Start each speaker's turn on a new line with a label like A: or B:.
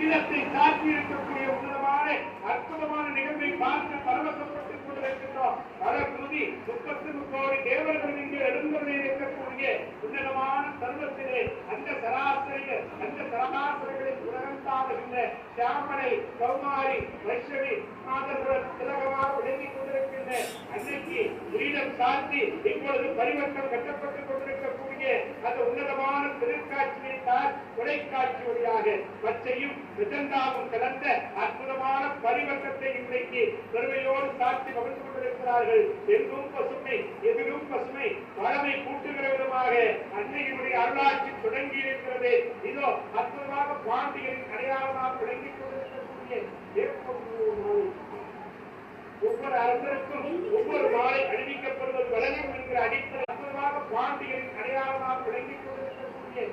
A: கிரீடத்தை சாற்றி இருக்கக்கூடிய உன்னதமான அற்புதமான நிகழ்வை பார்த்து பரவசப்பட்டுக் கொண்டிருக்கின்றோம். பல குருதி 33 கோடி தேவர்கள் இங்கு எழுந்தவரை இருக்கக்கூடிய உன்னதமான சர்வத்திலே அந்த சராசரிகளை உலகத்தாடுகின்ற சாமனை கௌமாரி வைஷ்ணவி மாதர்கள் திலகமாக விளங்கிக் கொண்டிருக்கின்ற அன்னைக்கு கிரீடம் சாத்தி இப்பொழுது பரிவர்த்தம் கட்டப்பட்டுக் கொண்டிருக்கக்கூடிய அந்த உன்னதமான திருக்காட்சியை தான் தொலைக்காட்சி வழியாக பச்சையும் விஜந்தாவும் கலந்த அற்புதமான பரிவர்த்தத்தை இன்றைக்கு பெருமையோடு சாட்சி மகிழ்ந்து கொண்டிருக்கிறார்கள். எங்கும் பசுமை எதிரும் பசுமை பழமை கூட்டுகிற விதமாக அன்னையினுடைய அருளாட்சி தொடங்கி இருக்கிறது. இதோ அற்புதமாக பாண்டியரின் அடையாளமாக விளங்கிக் கொண்டிருக்கக்கூடிய ஒவ்வொரு அரசருக்கும் ஒவ்வொரு மாலை அணிவிக்கப்படுவது வழங்கும் என்கிற அடிப்படை அற்புதமாக பாண்டியரின் அடையாளமாக விளங்கிக் கொண்டிருக்கக்கூடிய